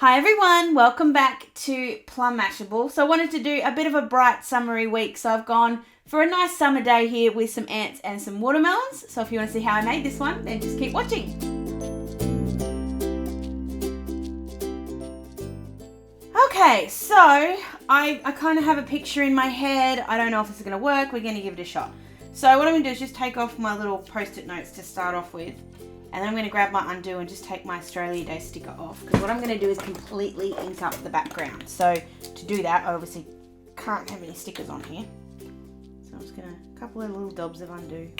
Hi everyone, welcome back to Plum Mashable. So I wanted to do a bit of a bright summery week. So I've gone for a nice summer day here with some ants and some watermelons. So if you want to see how I made this one, then just keep watching. Okay, so I kind of have a picture in my head. I don't know if this is going to work. We're going to give it a shot. So what I'm going to do is just take off my little post-it notes to start off with. And then I'm going to grab my undo and just take my Australia Day sticker off. Because what I'm going to do is completely ink up the background. So to do that, I obviously can't have any stickers on here. So I'm just going to, a couple of little dobs of undo.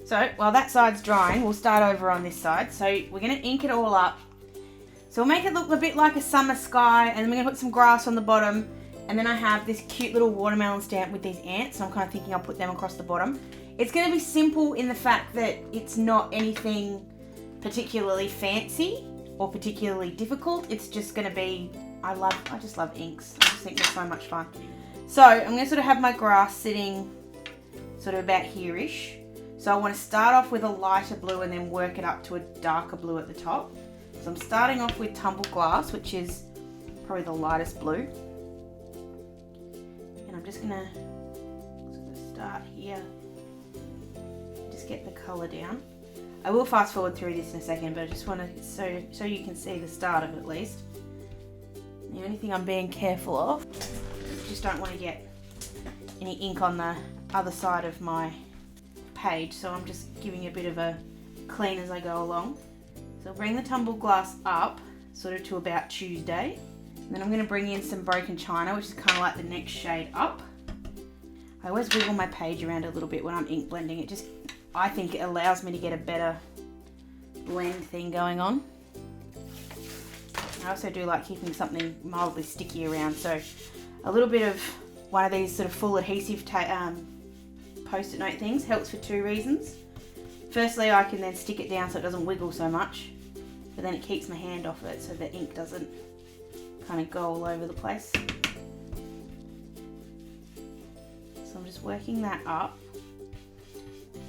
So while that side's drying, we'll start over on this side. So we're going to ink it all up. So we'll make it look a bit like a summer sky. And then we're going to put some grass on the bottom. And then I have this cute little watermelon stamp with these ants. So I'm kind of thinking I'll put them across the bottom. It's going to be simple in the fact that it's not anything particularly fancy or particularly difficult. It's just going to be, I just love inks. I just think they're so much fun. So I'm going to sort of have my grass sitting sort of about here-ish. So I want to start off with a lighter blue and then work it up to a darker blue at the top. So I'm starting off with Tumbled glass, which is probably the lightest blue. I'm just gonna sort of start here, just get the colour down. I will fast forward through this in a second, but I just want to, so you can see the start of it at least. The only thing I'm being careful of, just don't want to get any ink on the other side of my page, so I'm just giving a bit of a clean as I go along. So I'll bring the Tumbled glass up, sort of to about Tuesday. And then I'm going to bring in some broken china, which is kind of like the next shade up. I always wiggle my page around a little bit when I'm ink blending. I think it allows me to get a better blend thing going on. I also do like keeping something mildly sticky around. So a little bit of one of these sort of full adhesive post-it note things helps for two reasons. Firstly, I can then stick it down so it doesn't wiggle so much. But then it keeps my hand off it so the ink doesn't kind of go all over the place. So I'm just working that up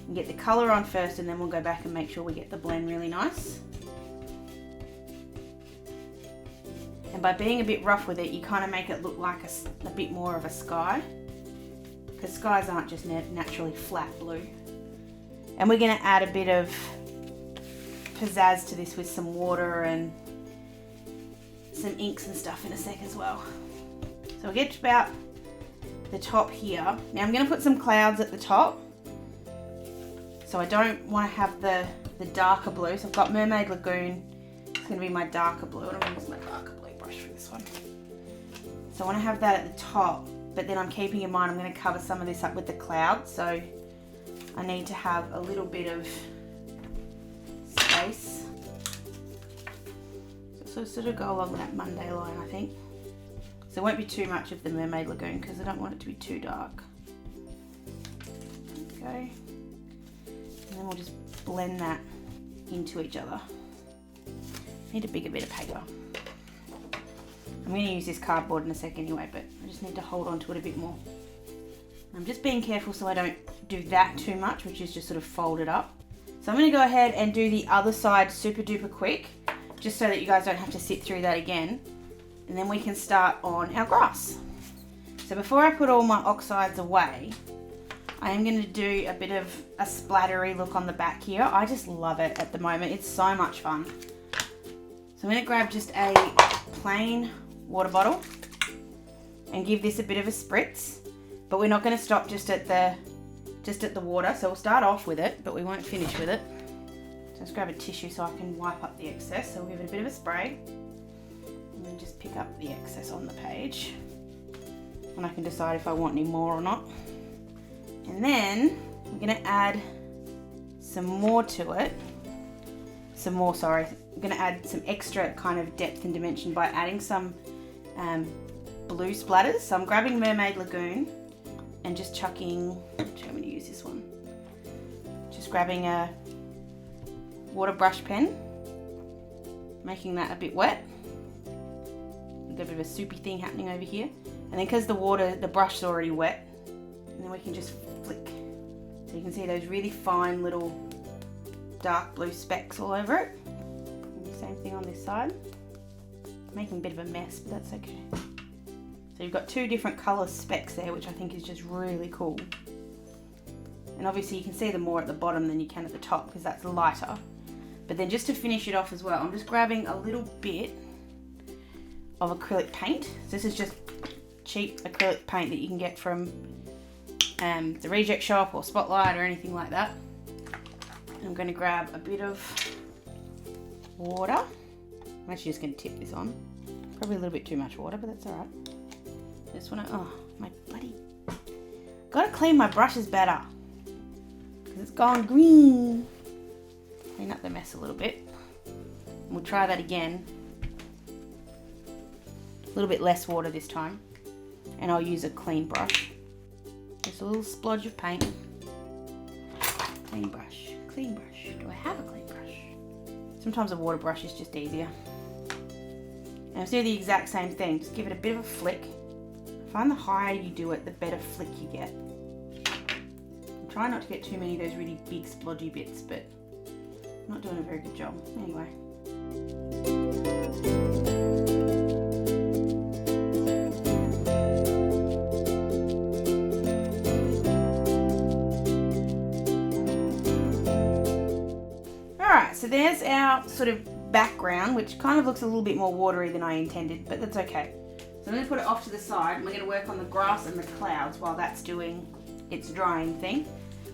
and get the colour on first, and then we'll go back and make sure we get the blend really nice. And by being a bit rough with it, you kind of make it look like a bit more of a sky, because skies aren't just naturally flat blue. And we're going to add a bit of pizzazz to this with some water and some inks and stuff in a sec as well. So we'll get to about the top here. Now I'm going to put some clouds at the top. So I don't want to have the darker blue. So I've got Mermaid Lagoon. It's going to be my darker blue. And I'm going to use my darker blue brush for this one. So I want to have that at the top. But then I'm keeping in mind I'm going to cover some of this up with the clouds. So I need to have a little bit of space. So sort of go along that Monday line, I think. So it won't be too much of the Mermaid Lagoon because I don't want it to be too dark. Okay. And then we'll just blend that into each other. Need a bigger bit of paper. I'm going to use this cardboard in a sec anyway, but I just need to hold on to it a bit more. I'm just being careful so I don't do that too much, which is just sort of fold it up. So I'm going to go ahead and do the other side super duper quick, just so that you guys don't have to sit through that again. And then we can start on our grass. So before I put all my oxides away, I am going to do a bit of a splattery look on the back here. I just love it at the moment. It's so much fun. So I'm going to grab just a plain water bottle and give this a bit of a spritz. But we're not going to stop just at the water. So we'll start off with it, but we won't finish with it. Just grab a tissue so I can wipe up the excess. So we'll give it a bit of a spray and then just pick up the excess on the page. And I can decide if I want any more or not. And then we're going to add some more to it. I'm going to add some extra kind of depth and dimension by adding some blue splatters. So I'm grabbing Mermaid Lagoon and just chucking, actually I'm going to use this one. Just grabbing a water brush pen, making that a bit wet. Got a bit of a soupy thing happening over here. And then because the brush is already wet, and then we can just flick So you can see those really fine little dark blue specks all over it. And same thing on this side. Making a bit of a mess, but that's okay. So you've got two different colour specks there, which I think is just really cool. And obviously you can see them more at the bottom than you can at the top because that's lighter. But then just to finish it off as well, I'm just grabbing a little bit of acrylic paint. So this is just cheap acrylic paint that you can get from the Reject Shop or Spotlight or anything like that. And I'm going to grab a bit of water. I'm actually just going to tip this on. Probably a little bit too much water, but that's alright. Just want to, oh, my bloody, gotta clean my brushes better because it's gone green. Clean up the mess a little bit. And we'll try that again. A little bit less water this time. And I'll use a clean brush. Just a little splodge of paint. Clean brush, clean brush. Do I have a clean brush? Sometimes a water brush is just easier. And let's do the exact same thing. Just give it a bit of a flick. I find the higher you do it, the better flick you get. I'm trying not to get too many of those really big splodgy bits, but I'm not doing a very good job. Anyway. Alright, so there's our sort of background, which kind of looks a little bit more watery than I intended, but that's okay. So I'm going to put it off to the side and we're going to work on the grass and the clouds while that's doing its drying thing.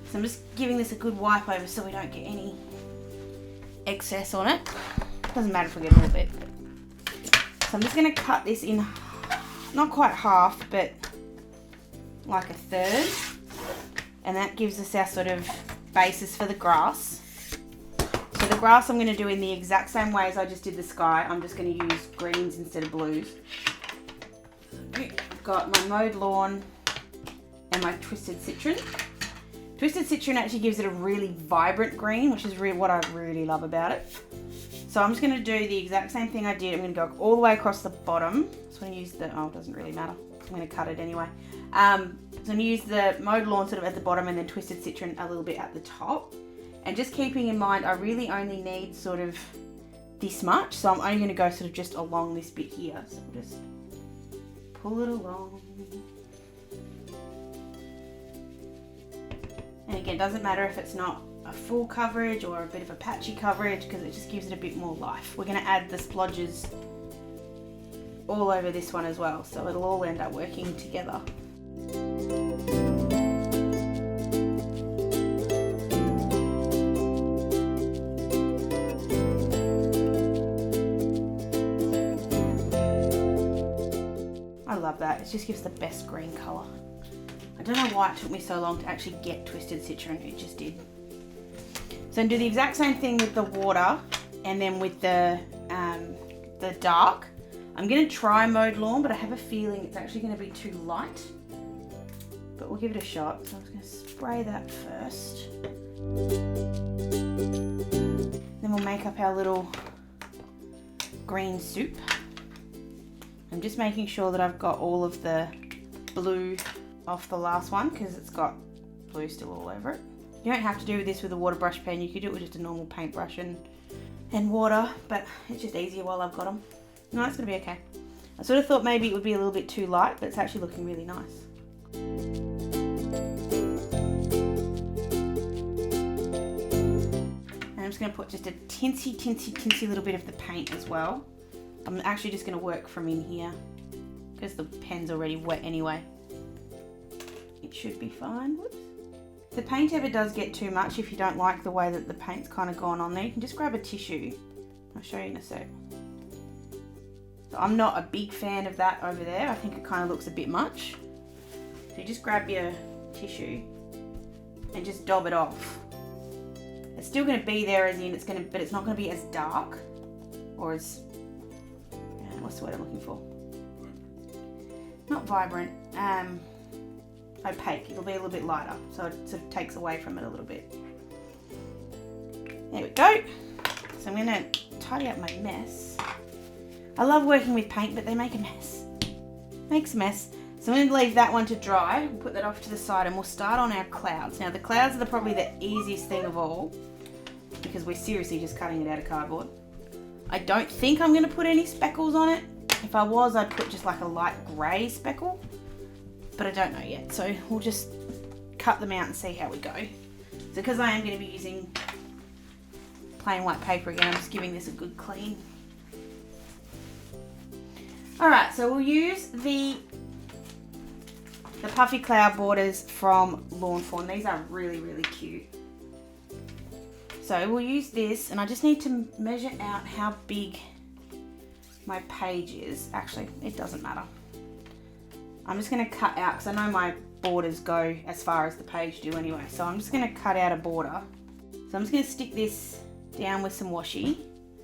So I'm just giving this a good wipe over so we don't get any excess on it. Doesn't matter if we get a little bit. So I'm just going to cut this in, not quite half, but like a third. And that gives us our sort of basis for the grass. So the grass I'm going to do in the exact same way as I just did the sky. I'm just going to use greens instead of blues. I've got my mowed lawn and my twisted citron. Twisted citron actually gives it a really vibrant green, which is really what I really love about it. So I'm just going to do the exact same thing I did. I'm going to go all the way across the bottom. So I'm going to use the, oh, it doesn't really matter. I'm going to cut it anyway. So I'm going to use the mowed lawn sort of at the bottom and then twisted citron a little bit at the top. And just keeping in mind, I really only need sort of this much. So I'm only going to go sort of just along this bit here. So we'll just pull it along. And again, it doesn't matter if it's not a full coverage or a bit of a patchy coverage because it just gives it a bit more life. We're going to add the splodges all over this one as well. So it'll all end up working together. I love that. It just gives the best green colour. I don't know why it took me so long to actually get twisted citron. It just did. So I'm do the exact same thing with the water and then with the dark. I'm going to try mowed lawn, but I have a feeling it's actually going to be too light. But we'll give it a shot. So I'm just going to spray that first. Then we'll make up our little green soup. I'm just making sure that I've got all of the blue off the last one because it's got blue still all over it. You don't have to do this with a water brush pen. You could do it with just a normal paintbrush and water, but it's just easier while I've got them. No, it's going to be okay. I sort of thought maybe it would be a little bit too light, but it's actually looking really nice. And I'm just going to put just a tinsy little bit of the paint as well. I'm actually just going to work from in here because the pen's already wet anyway. It should be fine. Whoops. If the paint ever does get too much, if you don't like the way that the paint's kind of gone on there, you can just grab a tissue. I'll show you in a sec. So I'm not a big fan of that over there. I think it kind of looks a bit much. So you just grab your tissue and just dab it off. It's still going to be there as in it's going to, but it's not going to be as dark or as, what's the word I'm looking for? Not vibrant, opaque. It'll be a little bit lighter, so it sort of takes away from it a little bit. There we go. So I'm going to tidy up my mess. I love working with paint, but they make a mess. Makes a mess. So I'm going to leave that one to dry. We'll put that off to the side and we'll start on our clouds. Now the clouds are probably the easiest thing of all because we're seriously just cutting it out of cardboard. I don't think I'm going to put any speckles on it. If I was, I'd put just like a light grey speckle, but I don't know yet. So we'll just cut them out and see how we go. So because I am going to be using plain white paper again, I'm just giving this a good clean. Alright, so we'll use the puffy cloud borders from Lawn Fawn. These are really, really cute. So we'll use this, and I just need to measure out how big my page is. Actually, it doesn't matter. I'm just going to cut out, because I know my borders go as far as the page do anyway. So I'm just going to cut out a border. So I'm just going to stick this down with some washi.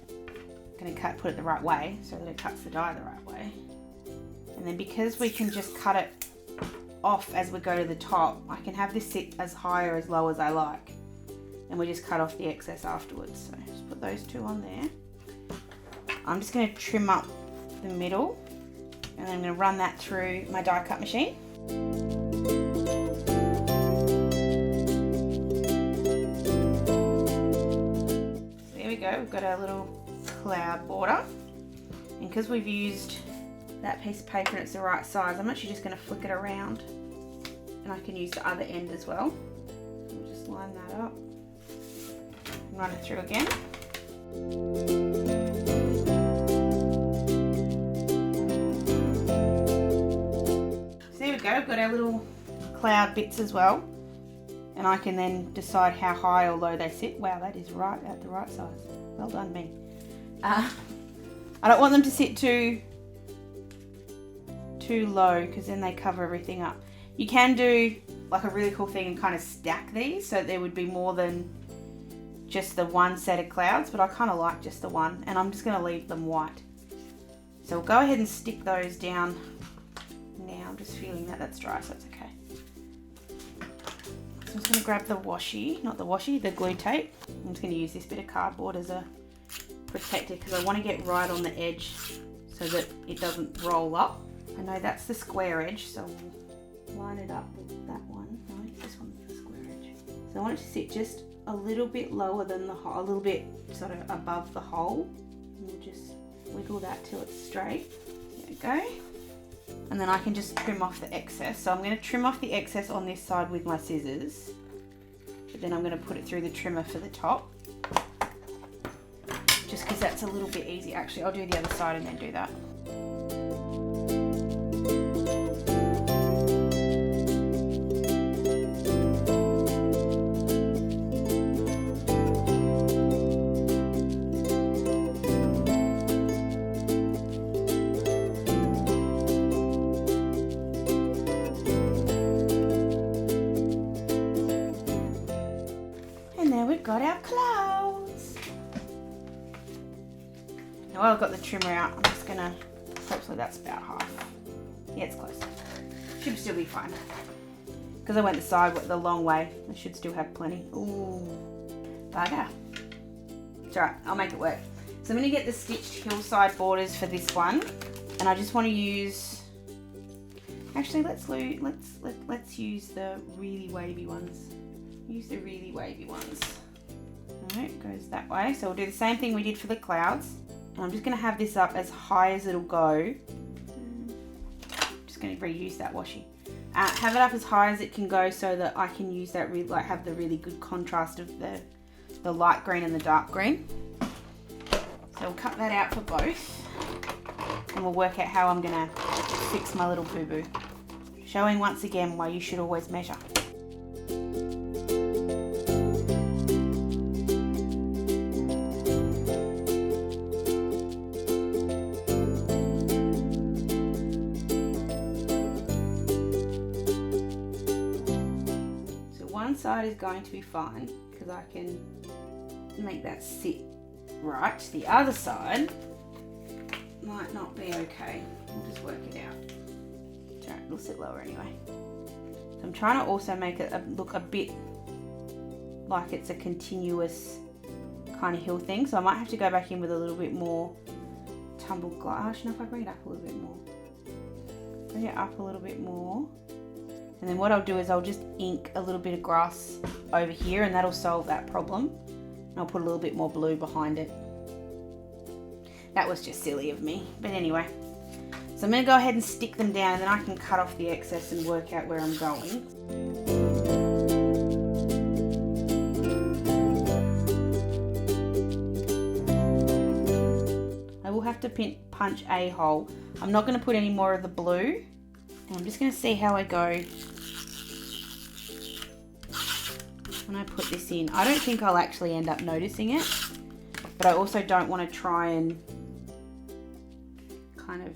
I'm going to put it the right way so that it cuts the die the right way. And then because we can just cut it off as we go to the top, I can have this sit as high or as low as I like. And we just cut off the excess afterwards. So just put those two on there. I'm just going to trim up the middle, and then I'm going to run that through my die cut machine. So there we go, we've got our little cloud border. And because we've used that piece of paper and it's the right size, I'm actually just going to flick it around, and I can use the other end as well. So we'll just line that up. Run it through again. So there we go, we've got our little cloud bits as well, and I can then decide how high or low they sit. Wow, that is right at the right size. Well done me. I don't want them to sit too low because then they cover everything up. You can do like a really cool thing and kind of stack these so there would be more than just the one set of clouds, but I kind of like just the one, and I'm just going to leave them white. So we'll go ahead and stick those down now. I'm just feeling that that's dry, so it's okay. So I'm just going to grab the washi, not the washi, the glue tape. I'm just going to use this bit of cardboard as a protector because I want to get right on the edge so that it doesn't roll up. I know that's the square edge, so we'll line it up with that one. No, this one's the square edge. So I want it to sit just a little bit lower than the hole, a little bit sort of above the hole. And we'll just wiggle that till it's straight. There we go. And then I can just trim off the excess. So I'm going to trim off the excess on this side with my scissors. But then I'm going to put it through the trimmer for the top. Just because that's a little bit easy. Actually, I'll do the other side and then do that. Got our clouds. Now while I've got the trimmer out, I'm just gonna, hopefully that's about half. Yeah, it's close. Should still be fine. Because I went the long way, I should still have plenty. Ooh, bugger. It's alright, I'll make it work. So I'm gonna get the stitched hillside borders for this one, and I just want to use. Actually, let's use the really wavy ones. Use the really wavy ones. Alright, it goes that way. So we'll do the same thing we did for the clouds. And I'm just going to have this up as high as it'll go. Just going to reuse that washi. Have it up as high as it can go so that I can use that, have the really good contrast of the light green and the dark green. So we'll cut that out for both. And we'll work out how I'm going to fix my little boo-boo. Showing once again why you should always measure. Side is going to be fine because I can make that sit right. The other side might not be okay. We'll just work it out. It's alright, it'll sit lower anyway. So I'm trying to also make it look a bit like it's a continuous kind of hill thing. So I might have to go back in with a little bit more tumbled glass. If I bring it up a little bit more. bring it up a little bit more. And then what I'll do is I'll just ink a little bit of grass over here, and that'll solve that problem. And I'll put a little bit more blue behind it. That was just silly of me, but anyway. So I'm going to go ahead and stick them down, and then I can cut off the excess and work out where I'm going. I will have to punch a hole. I'm not going to put any more of the blue. And I'm just going to see how I go when I put this in. I don't think I'll actually end up noticing it, but I also don't want to try and kind of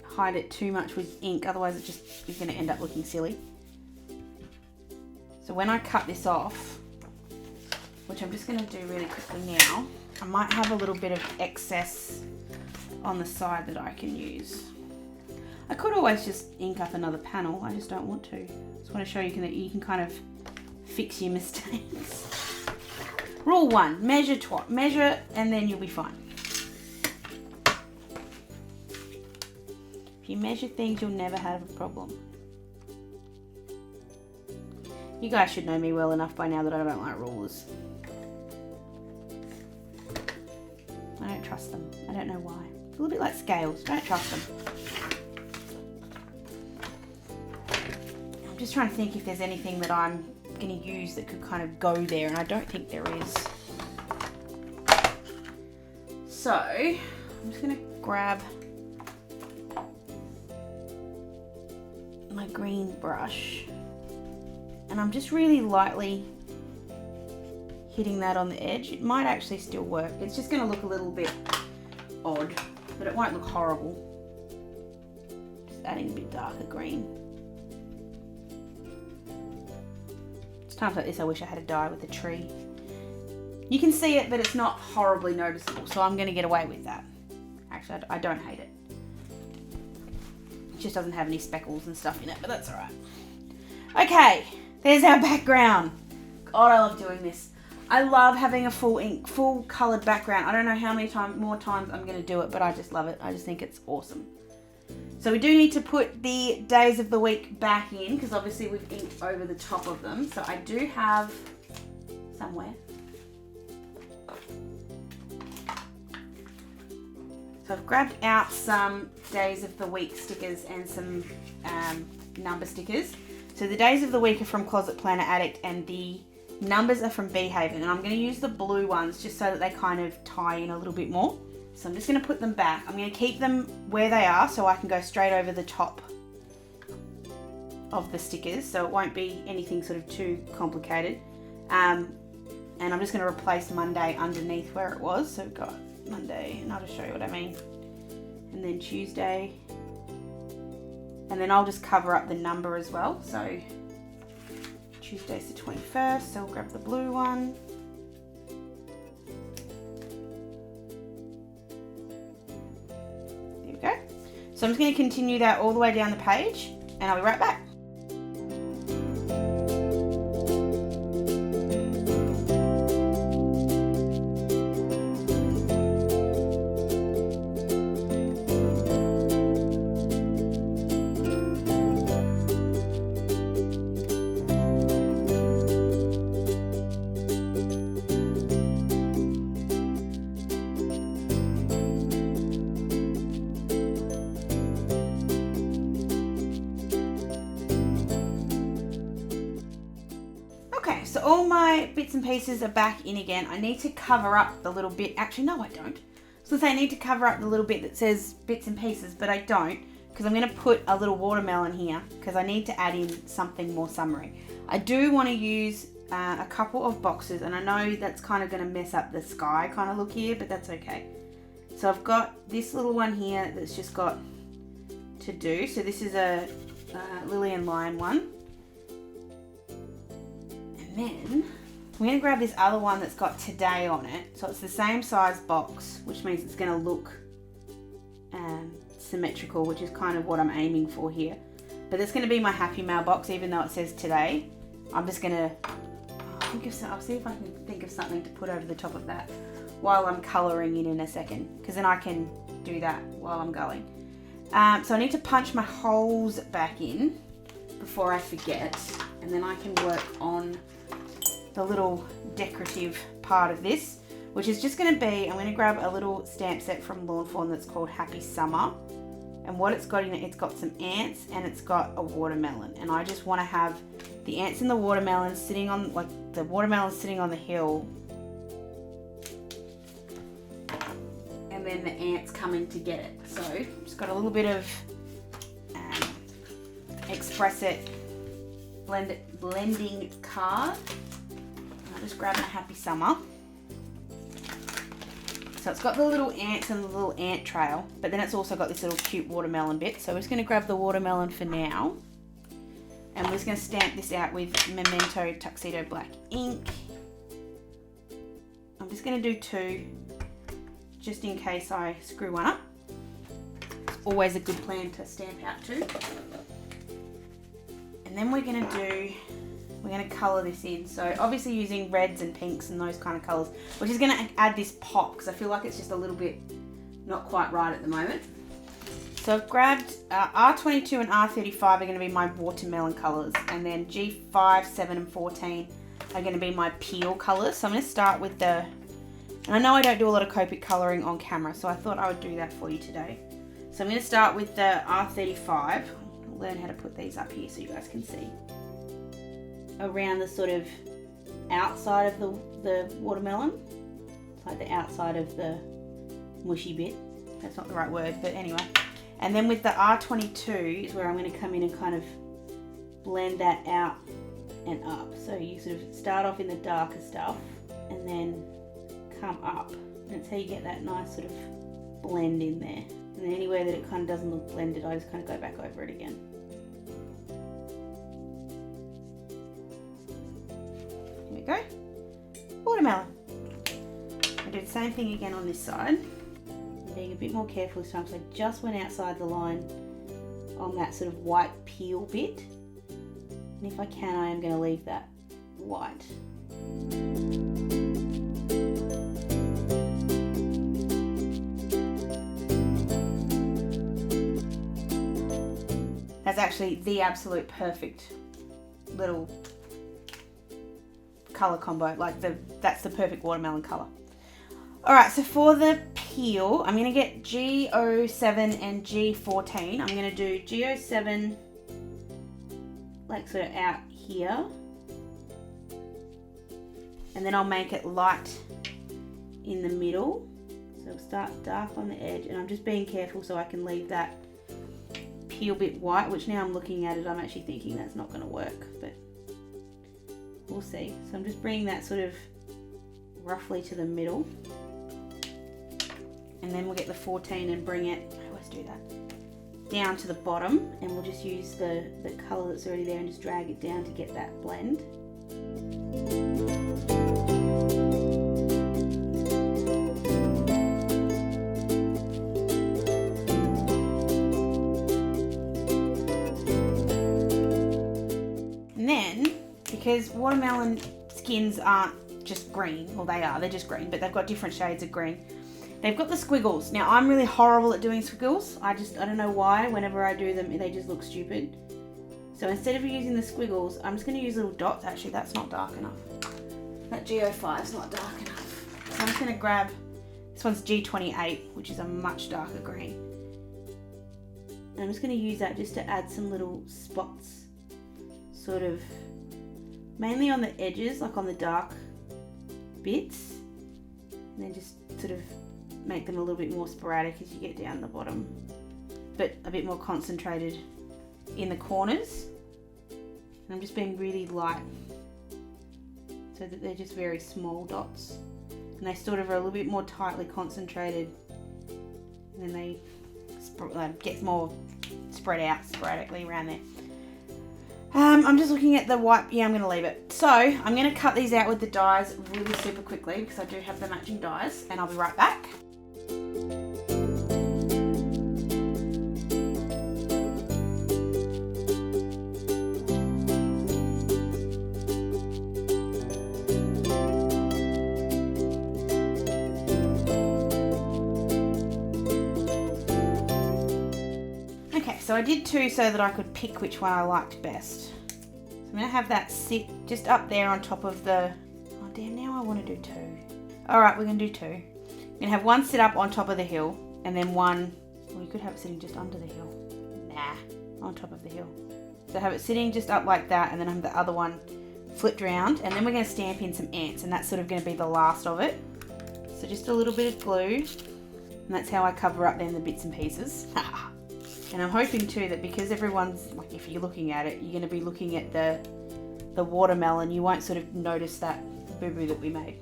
hide it too much with ink, otherwise it just is going to end up looking silly. So when I cut this off, which I'm just going to do really quickly now, I might have a little bit of excess on the side that I can use. I could always just ink up another panel, I just don't want to. I just want to show you that you can kind of fix your mistakes. Rule 1, measure and then you'll be fine. If you measure things, you'll never have a problem. You guys should know me well enough by now that I don't like rulers. I don't trust them. I don't know why. It's a little bit like scales. Don't trust them. I'm just trying to think if there's anything that I'm going to use that could kind of go there, and I don't think there is. So, I'm just going to grab my green brush, and I'm just really lightly hitting that on the edge. It might actually still work. It's just going to look a little bit odd, but it won't look horrible. Just adding a bit darker green. It's times like this I wish I had a dye with a tree. You can see it, but it's not horribly noticeable, so I'm going to get away with that. Actually, I don't hate it. It just doesn't have any speckles and stuff in it, but that's alright. Okay, there's our background. God, I love doing this. I love having a full coloured background. I don't know how many more times I'm going to do it, but I just love it. I just think it's awesome. So we do need to put the days of the week back in, because obviously we've inked over the top of them. So I do have somewhere. So I've grabbed out some days of the week stickers and some number stickers. So the days of the week are from Closet Planner Addict, and the numbers are from Beehaven, and I'm going to use the blue ones just so that they kind of tie in a little bit more. So I'm just going to put them back. I'm going to keep them where they are so I can go straight over the top of the stickers, so it won't be anything sort of too complicated. And I'm just going to replace Monday underneath where it was. So we've got Monday, and I'll just show you what I mean. And then Tuesday. And then I'll just cover up the number as well. So Tuesday's the 21st, so we'll grab the blue one. There we go. So I'm just going to continue that all the way down the page, and I'll be right back. So all my bits and pieces are back in again. I need to cover up the little bit. Actually, no, I don't. So I need to cover up the little bit that says bits and pieces, but I don't, because I'm going to put a little watermelon here because I need to add in something more summery. I do want to use a couple of boxes, and I know that's kind of going to mess up the sky kind of look here, but that's okay. So I've got this little one here that's just got to do. So this is a Lily and Lion one. And then I'm going to grab this other one that's got today on it. So it's the same size box, which means it's going to look symmetrical, which is kind of what I'm aiming for here. But it's going to be my Happy Mail box, even though it says today. I'm just going to I'll see if I can think of something to put over the top of that while I'm colouring in a second, because then I can do that while I'm going. So I need to punch my holes back in before I forget, and then I can work on the little decorative part of this, which is just going to be, I'm going to grab a little stamp set from Lawn Fawn that's called Happy Summer, and what it's got in it, it's got some ants and it's got a watermelon, and I just want to have the ants and the watermelon sitting on, like the watermelon sitting on the hill, and then the ants coming to get it. So just got a little bit of Express It blending card. I'll just grab my Happy Summer. So it's got the little ants and the little ant trail, but then it's also got this little cute watermelon bit. So we're just going to grab the watermelon for now. And we're just going to stamp this out with Memento Tuxedo Black ink. I'm just going to do 2, just in case I screw one up. It's always a good plan to stamp out 2. And then we're going to colour this in. So obviously using reds and pinks and those kind of colours, which is going to add this pop, because I feel like it's just a little bit not quite right at the moment. So I've grabbed R22 and R35 are going to be my watermelon colours, and then G5, 7 and 14 are going to be my peel colours. So I'm going to start with the, and I know I don't do a lot of Copic colouring on camera, so I thought I would do that for you today. So I'm going to start with the R35. I'll learn how to put these up here so you guys can see. Around the sort of outside of the watermelon, like the outside of the mushy bit. That's not the right word, but anyway. And then with the R22 is where I'm going to come in and kind of blend that out and up. So you sort of start off in the darker stuff and then come up. And that's how you get that nice sort of blend in there. And then anywhere that it kind of doesn't look blended, I just kind of go back over it again. Here we go. Watermelon. I do the same thing again on this side. Being a bit more careful this time, so I just went outside the line on that sort of white peel bit. And if I can, I am going to leave that white. That's actually the absolute perfect little colour combo. Like that's the perfect watermelon colour. Alright, so for the peel, I'm going to get G07 and G14. I'm going to do G07 like sort of out here. And then I'll make it light in the middle. So it'll start dark on the edge, and I'm just being careful so I can leave that peel bit white, which now I'm looking at it, I'm actually thinking that's not going to work, but we'll see. So I'm just bringing that sort of roughly to the middle. And then we'll get the 14 and bring it, I always do that, down to the bottom, and we'll just use the colour that's already there and just drag it down to get that blend. And then, because watermelon skins aren't just green, well they are, they're just green, but they've got different shades of green. They've got the squiggles. Now I'm really horrible at doing squiggles. I don't know why, whenever I do them, they just look stupid. So instead of using the squiggles, I'm just going to use little dots. Actually, that's not dark enough. That G05 is not dark enough. So I'm just going to grab, this one's G28, which is a much darker green. And I'm just going to use that just to add some little spots, sort of, mainly on the edges, like on the dark bits. And then just sort of make them a little bit more sporadic as you get down the bottom, but a bit more concentrated in the corners. And I'm just being really light so that they're just very small dots, and they sort of are a little bit more tightly concentrated, and then they get more spread out sporadically around there. I'm just looking at the white. Yeah, I'm going to leave it. So I'm going to cut these out with the dies really super quickly because I do have the matching dies, and I'll be right back. so I did 2 so that I could pick which one I liked best. So I'm going to have that sit just up there on top of the, oh damn, now I want to do 2. Alright, we're going to do 2. I'm going to have one sit up on top of the hill, and then one, well, you could have it sitting just under the hill. Nah, on top of the hill. So have it sitting just up like that, and then have the other one flipped round, and then we're going to stamp in some ants, and that's sort of going to be the last of it. So just a little bit of glue, and that's how I cover up then the bits and pieces. And I'm hoping too that because everyone's, like if you're looking at it, you're going to be looking at the watermelon, you won't sort of notice that boo-boo that we made.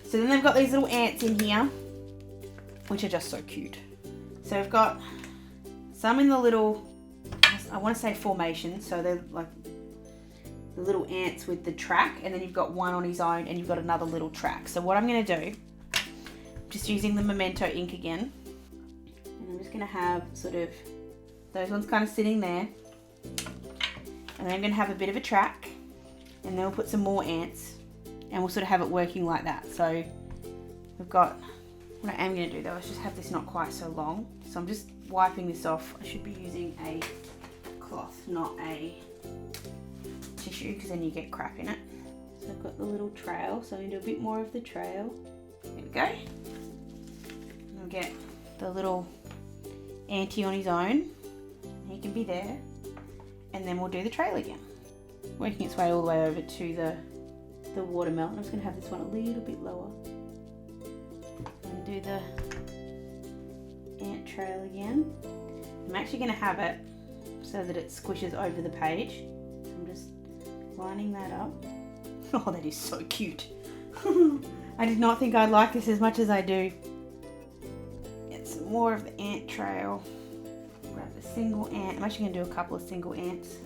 So then they've got these little ants in here, which are just so cute. So we've got some in the little, I want to say formation, so they're like the little ants with the track, and then you've got one on his own, and you've got another little track. So what I'm going to do, just using the Memento ink again, and I'm just going to have sort of those ones kind of sitting there, and then I'm going to have a bit of a track, and then we'll put some more ants, and we'll sort of have it working like that. So we've got, what I am going to do though is just have this not quite so long. So I'm just wiping this off. I should be using a cloth, not a tissue, because then you get crap in it. So I've got the little trail, so I'm going to do a bit more of the trail. There we go. And I'll get the little anti on his own. He can be there. And then we'll do the trail again. Working its way all the way over to the watermelon. I'm just going to have this one a little bit lower. And do the ant trail again. I'm actually going to have it so that it squishes over the page. So I'm just lining that up. Oh, that is so cute. I did not think I'd like this as much as I do. Get some more of the ant trail. Grab the single ant. I'm actually going to do a couple of single ants.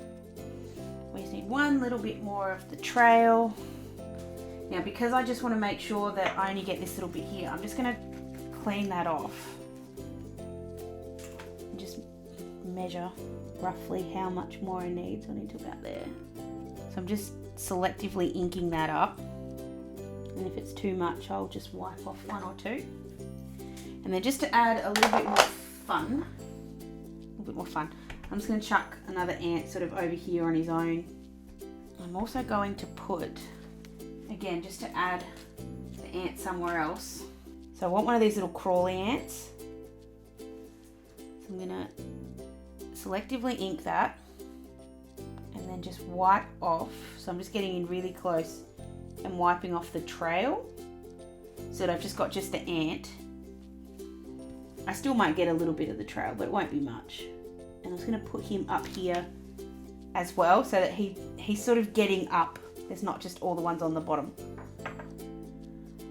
We just need one little bit more of the trail. Now, because I just want to make sure that I only get this little bit here, I'm just going to clean that off. And just measure roughly how much more I need. So I need to about there. So I'm just selectively inking that up. And if it's too much, I'll just wipe off 1 or 2. And then just to add a little bit more fun, I'm just going to chuck another ant sort of over here on his own. I'm also going to put, again, just to add the ant somewhere else. So I want one of these little crawly ants. So I'm going to selectively ink that and then just wipe off. So I'm just getting in really close and wiping off the trail so that I've just got just the ant. I still might get a little bit of the trail, but it won't be much. And I'm just going to put him up here as well so that he's sort of getting up. There's not just all the ones on the bottom.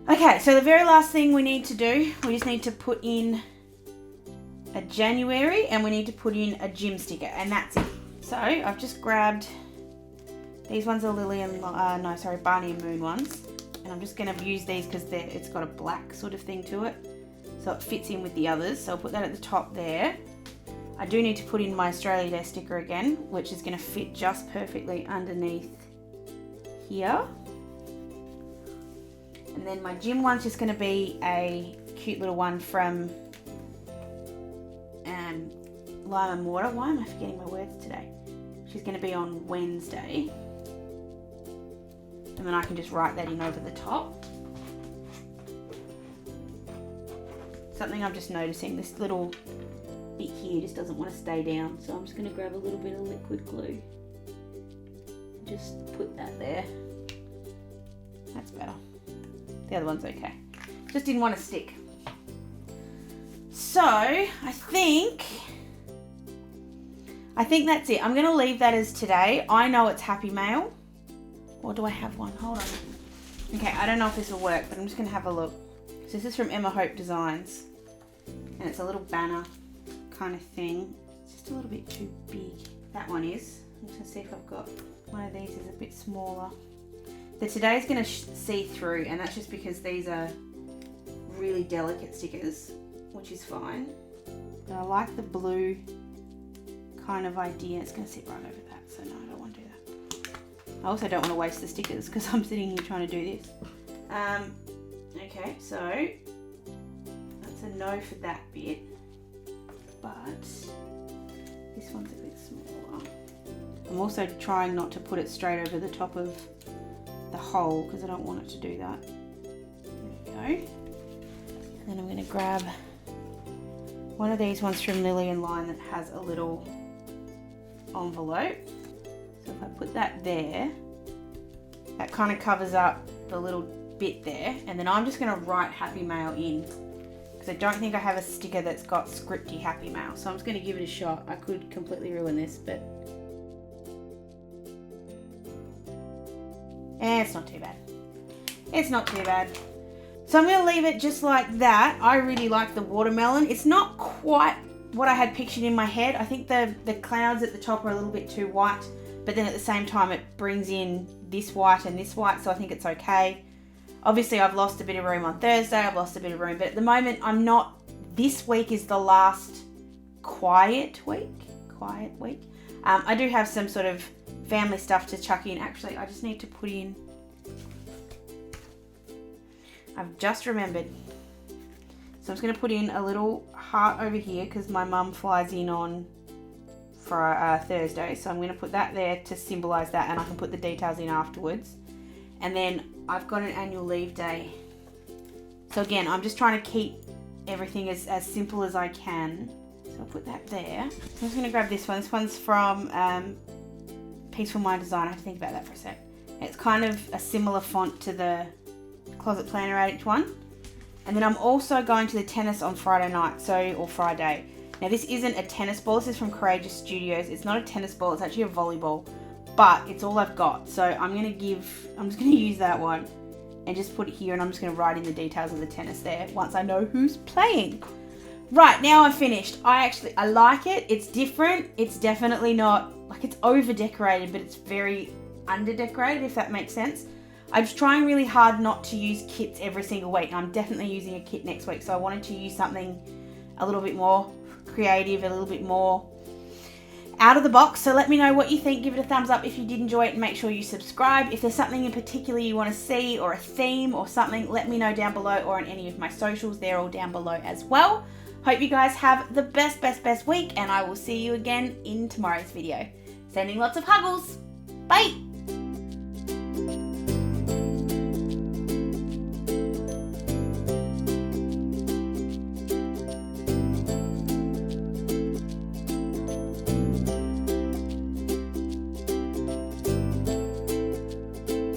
Okay, so the very last thing we need to do, we just need to put in a January and we need to put in a gym sticker, and that's it. So I've just grabbed, these ones are Barney and Moon ones. And I'm just going to use these because it's got a black sort of thing to it. So it fits in with the others. So I'll put that at the top there. I do need to put in my Australia Day sticker again, which is going to fit just perfectly underneath here. And then my gym one's just going to be a cute little one from Lime and Water. Why am I forgetting my words today? She's going to be on Wednesday. And then I can just write that in over the top. Something I'm just noticing, this little bit here just doesn't want to stay down. So I'm just going to grab a little bit of liquid glue. Just put that there. That's better. The other one's okay. Just didn't want to stick. So I think that's it. I'm going to leave that as today. I know it's Happy Mail. Or do I have one? Hold on. Okay, I don't know if this will work, but I'm just going to have a look. So this is from Emma Hope Designs. And it's a little banner kind of thing. It's just a little bit too big. That one is. I'm just going to see if I've got one of these is a bit smaller. So today's going to see through, and that's just because these are really delicate stickers, which is fine. But I like the blue kind of idea. It's going to sit right over that, so no, I don't want to do that. I also don't want to waste the stickers because I'm sitting here trying to do this. Okay, so that's a no for that bit. But This one's a bit smaller. I'm also trying not to put it straight over the top of the hole because I don't want it to do that. There we go. And then I'm going to grab one of these ones from Lily and Line that has a little envelope. So if I put that there, that kind of covers up the little bit there. And then I'm just going to write Happy Mail in because I don't think I have a sticker that's got scripty Happy Mail. So I'm just going to give it a shot. I could completely ruin this, but it's not too bad. It's not too bad. So I'm going to leave it just like that. I really like the watermelon. It's not quite what I had pictured in my head. I think the clouds at the top are a little bit too white, but then at the same time it brings in this white and this white, so I think it's okay. Obviously I've lost a bit of room on Thursday, I've lost a bit of room, but at the moment I'm not, this week is the last quiet week. I do have some sort of family stuff to chuck in. Actually, I just need to put in, I've just remembered. So I'm just going to put in a little heart over here because my mum flies in on Thursday. So I'm going to put that there to symbolise that, and I can put the details in afterwards. And then I've got an annual leave day. So again, I'm just trying to keep everything as simple as I can. So I'll put that there. So I'm just going to grab this one. This one's from Peaceful Mind Design. I have to think about that for a sec. It's kind of a similar font to the Closet Planner Addict one. And then I'm also going to the tennis on Friday night, or Friday. Now this isn't a tennis ball, this is from Courageous Studios. It's not a tennis ball, it's actually a volleyball, but it's all I've got. So I'm just gonna use that one and just put it here, and I'm just gonna write in the details of the tennis there once I know who's playing. Right, now I'm finished. I like it, it's different. It's definitely not, like, it's over decorated, but it's very under decorated, if that makes sense. I'm just trying really hard not to use kits every single week. I'm definitely using a kit next week, so I wanted to use something a little bit more creative, a little bit more out of the box. So let me know what you think. Give it a thumbs up if you did enjoy it, and make sure you subscribe. If there's something in particular you want to see, or a theme or something, let me know down below, or on any of my socials. They're all down below as well. Hope you guys have the best week, and I will see you again in tomorrow's video. Sending lots of huggles. Bye!